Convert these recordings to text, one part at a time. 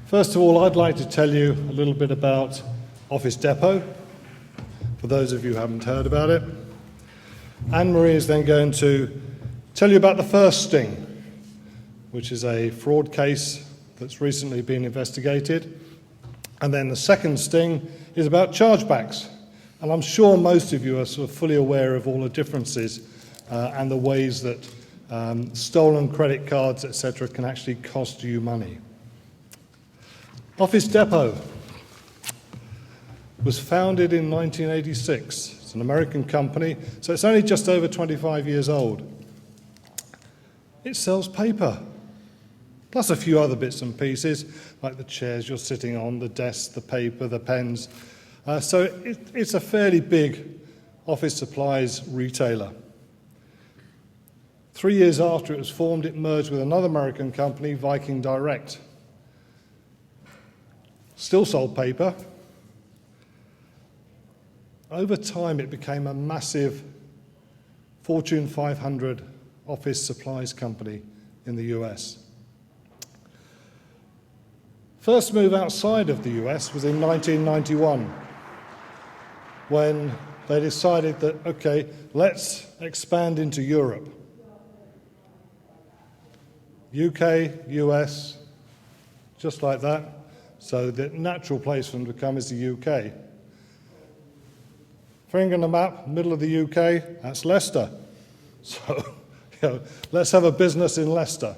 First of all, I'd like to tell you a little bit about Office Depot, for those of you who haven't heard about it. Anne-Marie is then going to tell you about the first sting, which is a fraud case that's recently been investigated. And then the second sting is about chargebacks. And I'm sure most of you are sort of fully aware of all the differences and the ways that stolen credit cards, etc., can actually cost you money. Office Depot was founded in 1986. It's an American company, so it's only just over 25 years old. It sells paper, plus a few other bits and pieces, like the chairs you're sitting on, the desks, the paper, the pens. So it's a fairly big office supplies retailer. 3 years after it was formed, it merged with another American company, Viking Direct. Still sold paper. Over time, it became a massive Fortune 500 office supplies company in the US. First move outside of the US was in 1991, when they decided that, okay, let's expand into Europe. UK, US, just like that. So the natural place for them to come is the UK. Finger on the map, middle of the UK, that's Leicester. So, let's have a business in Leicester.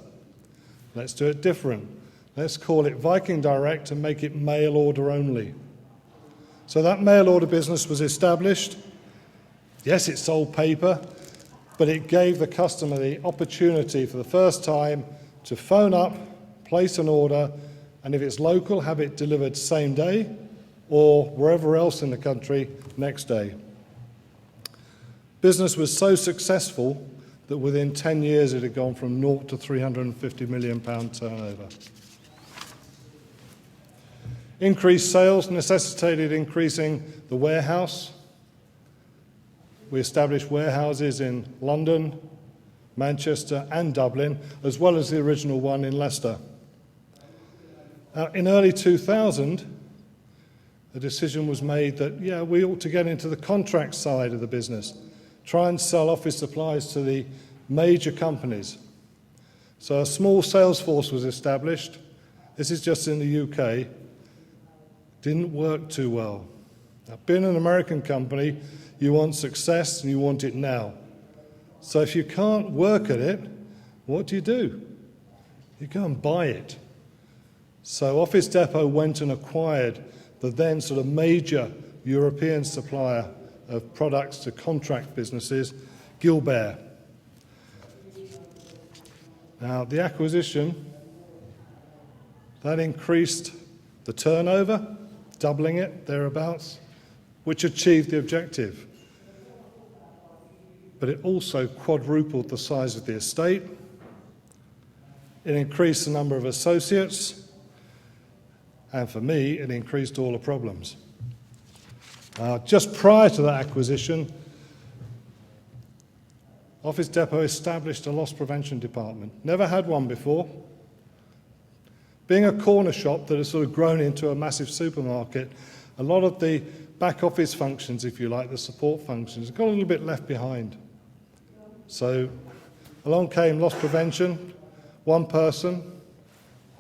Let's do it different. Let's call it Viking Direct and make it mail order only. So that mail order business was established. Yes, it sold paper, but it gave the customer the opportunity for the first time to phone up, place an order, and if it's local, have it delivered same day or wherever else in the country next day. Business was so successful that within 10 years it had gone from 0 to £350 million turnover. Increased sales necessitated increasing the warehouse. We established warehouses in London, Manchester and Dublin, as well as the original one in Leicester. In early 2000, a decision was made that, we ought to get into the contract side of the business, try and sell office supplies to the major companies. So a small sales force was established. This is just in the UK. Didn't work too well. Now, being an American company, you want success and you want it now. So if you can't work at it, what do? You go and buy it. So Office Depot went and acquired the then sort of major European supplier of products to contract businesses, Gilbert. Now, the acquisition, that increased the turnover, doubling it, thereabouts, which achieved the objective. But it also quadrupled the size of the estate. It increased the number of associates. And for me, it increased all the problems. Just prior to that acquisition, Office Depot established a loss prevention department. Never had one before. Being a corner shop that has sort of grown into a massive supermarket, a lot of the back office functions, if you like, the support functions, got a little bit left behind. So along came loss prevention, one person.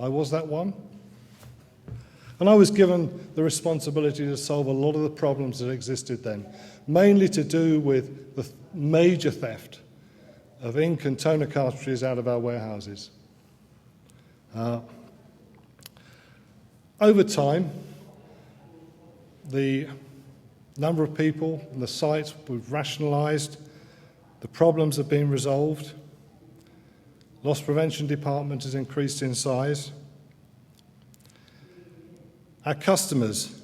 I was that one. And I was given the responsibility to solve a lot of the problems that existed then, mainly to do with the major theft of ink and toner cartridges out of our warehouses. Over time, the number of people and the sites we've rationalised, the problems have been resolved, loss prevention department has increased in size. Our customers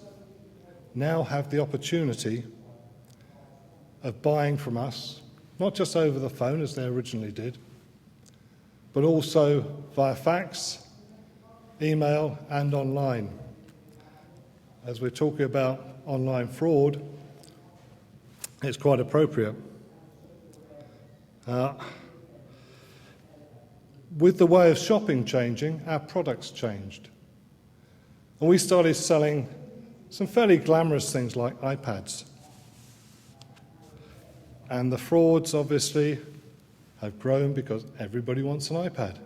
now have the opportunity of buying from us, not just over the phone as they originally did, but also via fax, email and online. As we're talking about online fraud, it's quite appropriate. With the way of shopping changing, our products changed. And we started selling some fairly glamorous things like iPads. And the frauds, obviously, have grown because everybody wants an iPad.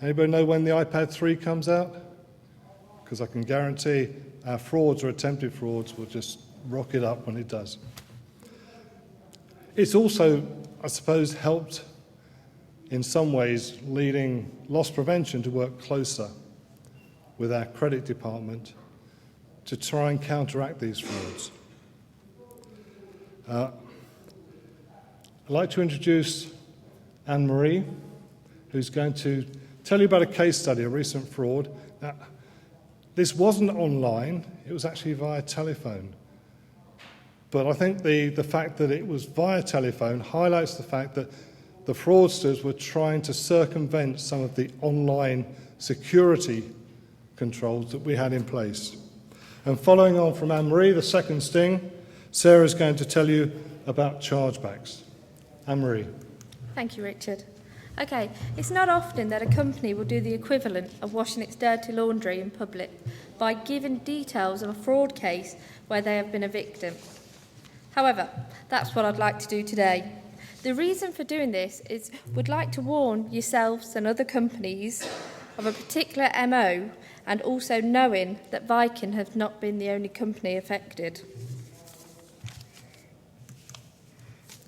Anybody know when the iPad 3 comes out? Because I can guarantee our frauds or attempted frauds will just rocket up when it does. It's also, I suppose, helped in some ways leading loss prevention to work closer with our credit department to try and counteract these frauds. I'd like to introduce Anne-Marie, who's going to tell you about a case study, a recent fraud. Now, this wasn't online, it was actually via telephone. But I think the fact that it was via telephone highlights the fact that the fraudsters were trying to circumvent some of the online security controls that we had in place. And following on from Anne-Marie, the second sting, Sarah's going to tell you about chargebacks. Anne-Marie. Thank you, Richard. Okay, it's not often that a company will do the equivalent of washing its dirty laundry in public by giving details of a fraud case where they have been a victim. However, that's what I'd like to do today. The reason for doing this is we'd like to warn yourselves and other companies of a particular MO, and also knowing that Viking has not been the only company affected.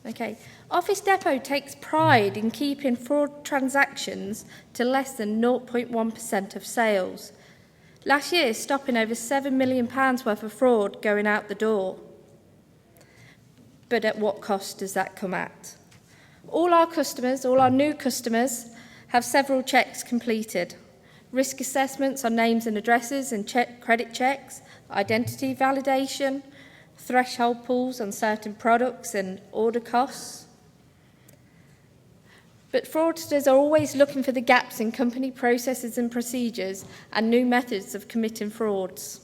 Okay, Office Depot takes pride in keeping fraud transactions to less than 0.1% of sales. Last year, stopping over £7 million worth of fraud going out the door. But at what cost does that come at? All our customers, all our new customers, have several checks completed. Risk assessments on names and addresses and credit checks, identity validation, threshold pulls on certain products and order costs. But fraudsters are always looking for the gaps in company processes and procedures and new methods of committing frauds.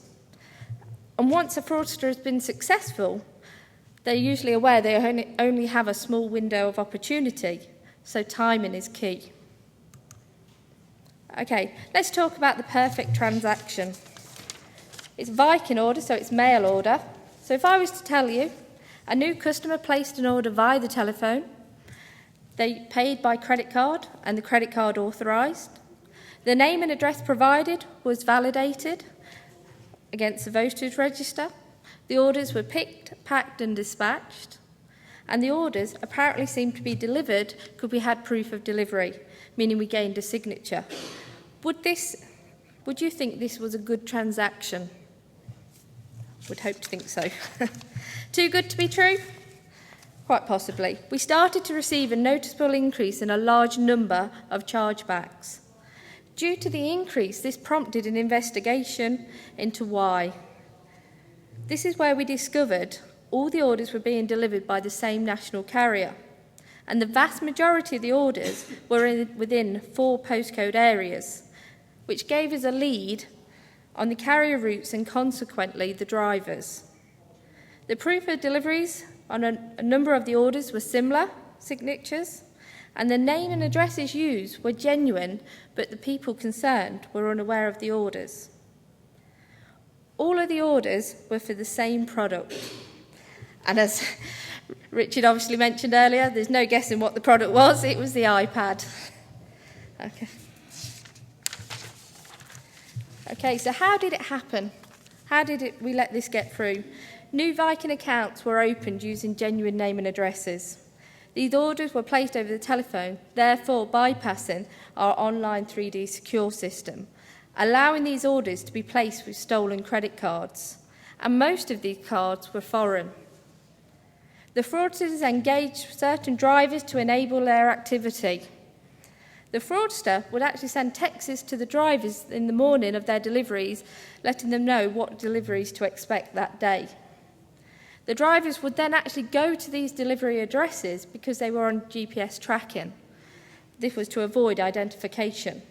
And once a fraudster has been successful, they're usually aware they only have a small window of opportunity, so timing is key. Okay, let's talk about the perfect transaction. It's Viking order, so it's mail order. So if I was to tell you, a new customer placed an order via the telephone, they paid by credit card and the credit card authorised, the name and address provided was validated against the voters register, the orders were picked, packed and dispatched, and the orders apparently seemed to be delivered because we had proof of delivery, meaning we gained a signature. Would you think this was a good transaction? Would hope to think so. Too good to be true? Quite possibly. We started to receive a noticeable increase in a large number of chargebacks. Due to the increase, this prompted an investigation into why. This is where we discovered all the orders were being delivered by the same national carrier, and the vast majority of the orders were within 4 postcode areas, which gave us a lead on the carrier routes and consequently the drivers. The proof of deliveries on a number of the orders were similar signatures, and the name and addresses used were genuine, but the people concerned were unaware of the orders. All of the orders were for the same product. And as Richard obviously mentioned earlier, there's no guessing what the product was. It was the iPad. Okay, so how did it happen? How did we let this get through? New Viking accounts were opened using genuine name and addresses. These orders were placed over the telephone, therefore bypassing our online 3D secure system, allowing these orders to be placed with stolen credit cards. And most of these cards were foreign. The fraudsters engaged certain drivers to enable their activity. The fraudster would actually send texts to the drivers in the morning of their deliveries, letting them know what deliveries to expect that day. The drivers would then actually go to these delivery addresses because they were on GPS tracking. This was to avoid identification.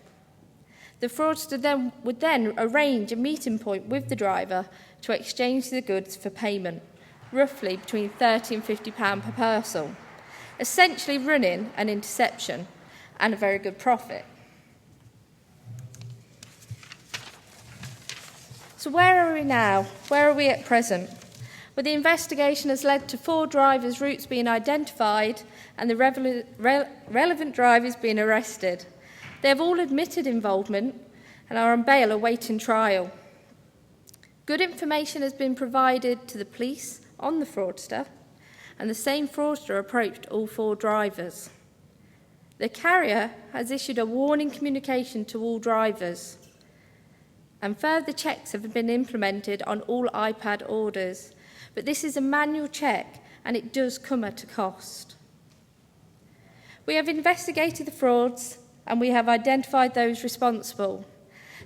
The fraudster would then arrange a meeting point with the driver to exchange the goods for payment, roughly between £30 and £50 per parcel, essentially running an interception and a very good profit. So where are we now? Where are we at present? Well, the investigation has led to 4 drivers' routes being identified and the relevant drivers being arrested. They have all admitted involvement and are on bail awaiting trial. Good information has been provided to the police on the fraudster, and the same fraudster approached all 4 drivers. The carrier has issued a warning communication to all drivers, and further checks have been implemented on all iPad orders. But this is a manual check, and it does come at a cost. We have investigated the frauds, and we have identified those responsible.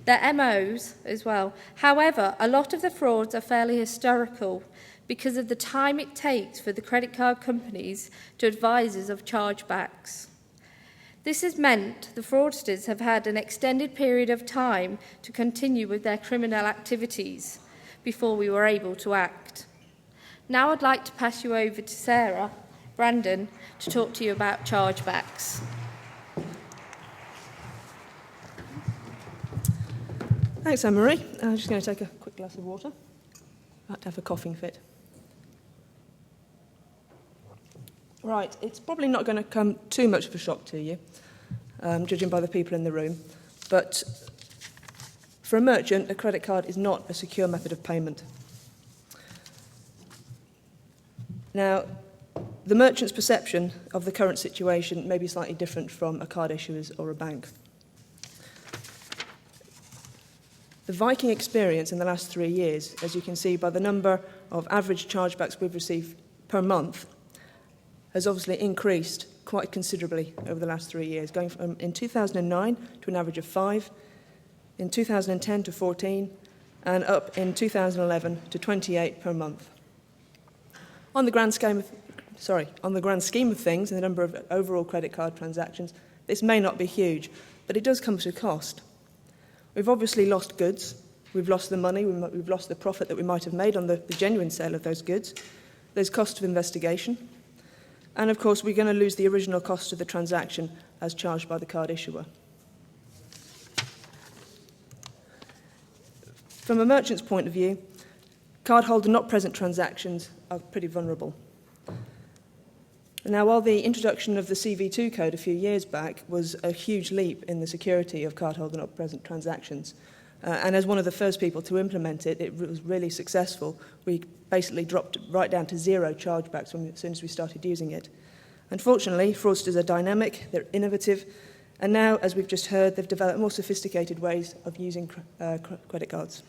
Their MOs as well. However, a lot of the frauds are fairly historical because of the time it takes for the credit card companies to advise us of chargebacks. This has meant the fraudsters have had an extended period of time to continue with their criminal activities before we were able to act. Now I'd like to pass you over to Sarah Brandon to talk to you about chargebacks. Thanks, Anne-Marie. I'm just going to take a quick glass of water. I had to have a coughing fit. Right, it's probably not going to come too much of a shock to you, judging by the people in the room, but for a merchant, a credit card is not a secure method of payment. Now, the merchant's perception of the current situation may be slightly different from a card issuer's or a bank. The Viking experience in the last 3 years, as you can see by the number of average chargebacks we've received per month, has obviously increased quite considerably over the last 3 years, going from in 2009 to an average of 5, in 2010 to 14, and up in 2011 to 28 per month. On the grand scheme of things, and the number of overall credit card transactions, this may not be huge, but it does come at a cost. We've obviously lost goods, we've lost the money, we've lost the profit that we might have made on the genuine sale of those goods. There's cost of investigation, and of course we're going to lose the original cost of the transaction as charged by the card issuer. From a merchant's point of view, cardholder not present transactions are pretty vulnerable. Now, while the introduction of the CV2 code a few years back was a huge leap in the security of cardholder not present transactions, and as one of the first people to implement it, it was really successful. We basically dropped right down to 0 chargebacks as soon as we started using it. Unfortunately, fraudsters are dynamic, they're innovative, and now, as we've just heard, they've developed more sophisticated ways of using credit cards.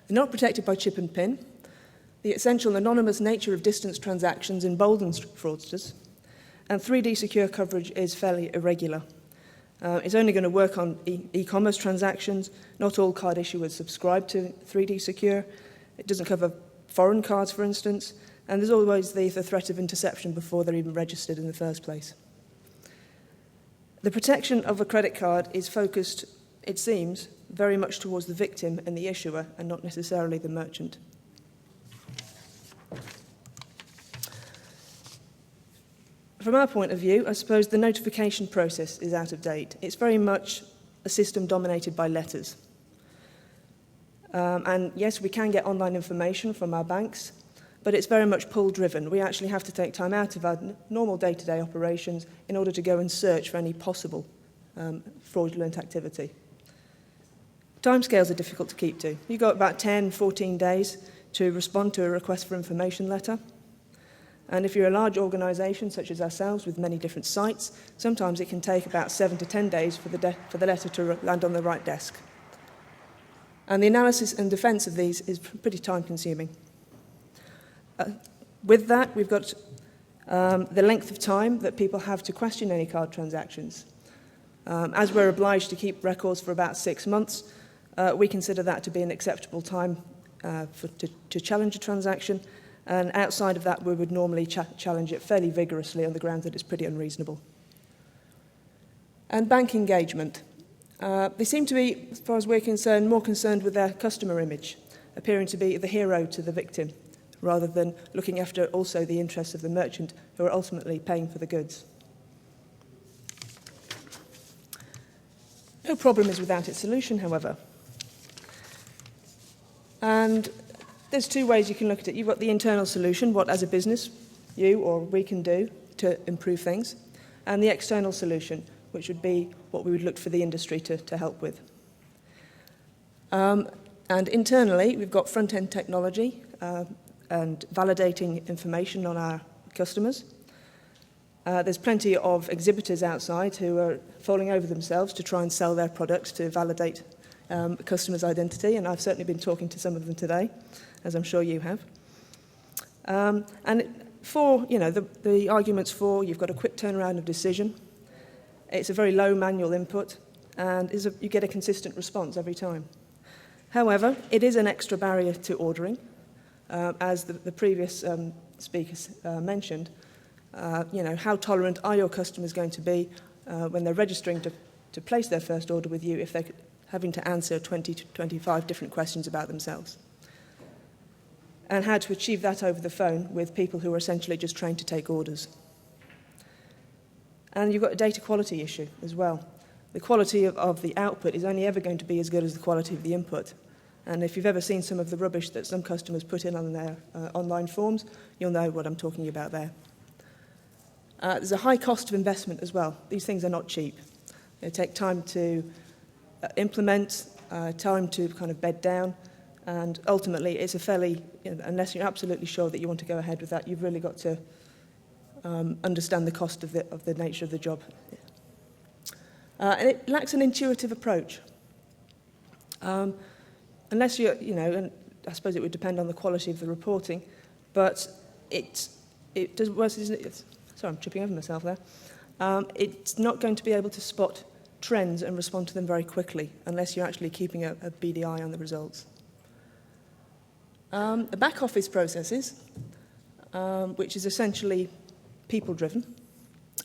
They're not protected by chip and PIN. The essential anonymous nature of distance transactions emboldens fraudsters, and 3D secure coverage is fairly irregular. It's only going to work on e-commerce transactions. Not all card issuers subscribe to 3D secure. It doesn't cover foreign cards, for instance, and there's always the threat of interception before they're even registered in the first place. The protection of a credit card is focused, it seems, very much towards the victim and the issuer, and not necessarily the merchant. From our point of view, I suppose the notification process is out of date. It's very much a system dominated by letters. And yes, we can get online information from our banks, but it's very much pull-driven. We actually have to take time out of our normal day-to-day operations in order to go and search for any possible fraudulent activity. Timescales are difficult to keep to. You've got about 10, 14 days to respond to a request for information letter. And if you're a large organisation such as ourselves with many different sites, sometimes it can take about 7 to 10 days for the letter to land on the right desk. And the analysis and defence of these is pretty time-consuming. With that, we've got the length of time that people have to question any card transactions. As we're obliged to keep records for about 6 months, we consider that to be an acceptable time to challenge a transaction. And outside of that, we would normally challenge it fairly vigorously on the grounds that it's pretty unreasonable. And bank engagement. They seem to be, as far as we're concerned, more concerned with their customer image, appearing to be the hero to the victim, rather than looking after also the interests of the merchant, who are ultimately paying for the goods. No problem is without its solution, however. And there's two ways you can look at it. You've got the internal solution, what as a business you or we can do to improve things, and the external solution, which would be what we would look for the industry to help with. And internally, we've got front-end technology and validating information on our customers. There's plenty of exhibitors outside who are falling over themselves to try and sell their products to validate customers' identity, and I've certainly been talking to some of them today, as I'm sure you have. And for, the arguments for, you've got a quick turnaround of decision, it's a very low manual input, and you get a consistent response every time. However, it is an extra barrier to ordering, as the previous speakers mentioned. How tolerant are your customers going to be when they're registering to place their first order with you if they're having to answer 20 to 25 different questions about themselves? And how to achieve that over the phone with people who are essentially just trained to take orders. And you've got a data quality issue as well. The quality of the output is only ever going to be as good as the quality of the input. And if you've ever seen some of the rubbish that some customers put in on their online forms, you'll know what I'm talking about there. There's a high cost of investment as well. These things are not cheap. They take time to implement, time to kind of bed down, and ultimately it's a fairly, unless you're absolutely sure that you want to go ahead with that, you've really got to understand the cost of the nature of the job. And it lacks an intuitive approach. Unless and I suppose it would depend on the quality of the reporting, but it does. Well, sorry, I'm tripping over myself there. It's not going to be able to spot trends and respond to them very quickly unless you're actually keeping a beady eye on the results. The back office processes, which is essentially people-driven.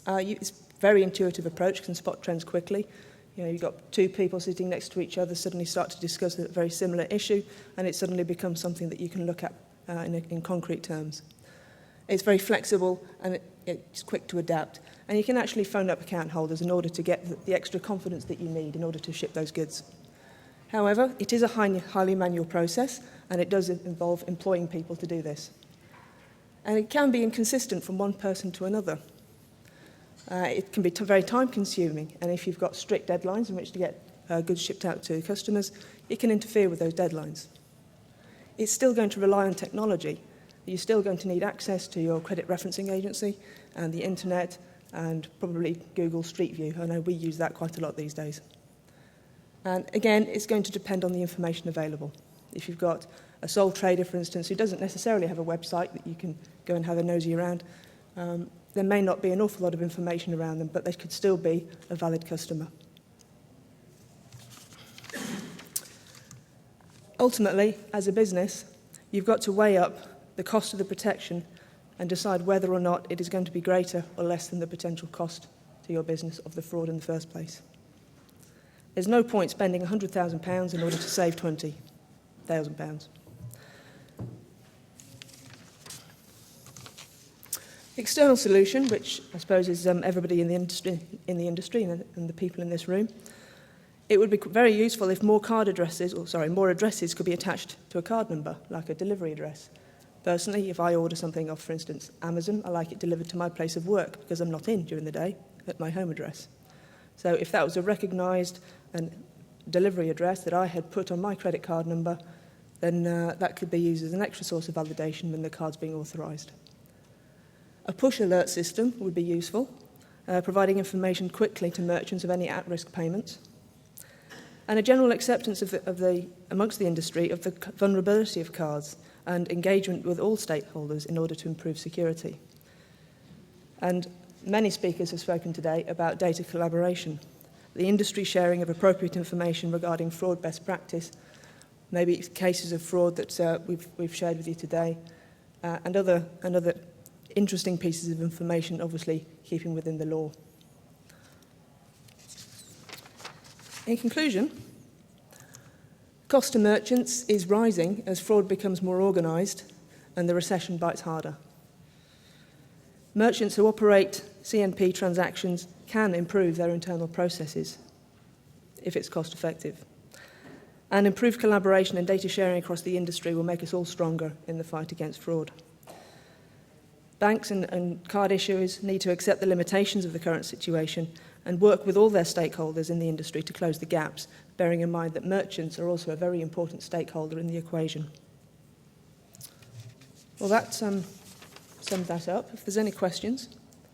It's a very intuitive approach, can spot trends quickly. You've got two people sitting next to each other, suddenly start to discuss a very similar issue, and it suddenly becomes something that you can look at in concrete terms. It's very flexible, and it's quick to adapt. And you can actually phone up account holders in order to get the extra confidence that you need in order to ship those goods. However, it is a highly manual process, and it does involve employing people to do this. And it can be inconsistent from one person to another. It can be very time-consuming, and if you've got strict deadlines in which to get goods shipped out to customers, it can interfere with those deadlines. It's still going to rely on technology. You're still going to need access to your credit referencing agency and the internet and probably Google Street View. I know we use that quite a lot these days. And again, it's going to depend on the information available. If you've got a sole trader, for instance, who doesn't necessarily have a website that you can go and have a nosy around, there may not be an awful lot of information around them, but they could still be a valid customer. Ultimately, as a business, you've got to weigh up the cost of the protection and decide whether or not it is going to be greater or less than the potential cost to your business of the fraud in the first place. There's no point spending £100,000 in order to save £20,000. External solution, which I suppose is everybody in the industry and the people in this room, it would be very useful if more more addresses could be attached to a card number, like a delivery address. Personally, if I order something off, for instance, Amazon, I like it delivered to my place of work because I'm not in during the day at my home address. So if that was a recognised delivery address that I had put on my credit card number, then that could be used as an extra source of validation when the card's being authorised. A push alert system would be useful, providing information quickly to merchants of any at-risk payments. And a general acceptance amongst the industry of the vulnerability of cards and engagement with all stakeholders in order to improve security. And many speakers have spoken today about data collaboration, the industry sharing of appropriate information regarding fraud best practice, maybe cases of fraud that we've shared with you today, and other interesting pieces of information, obviously keeping within the law. In conclusion, cost to merchants is rising as fraud becomes more organised and the recession bites harder. Merchants who operate CNP transactions can improve their internal processes if it's cost effective. And improved collaboration and data sharing across the industry will make us all stronger in the fight against fraud. Banks and card issuers need to accept the limitations of the current situation and work with all their stakeholders in the industry to close the gaps, bearing in mind that merchants are also a very important stakeholder in the equation. Well, that sums that up. If there's any questions.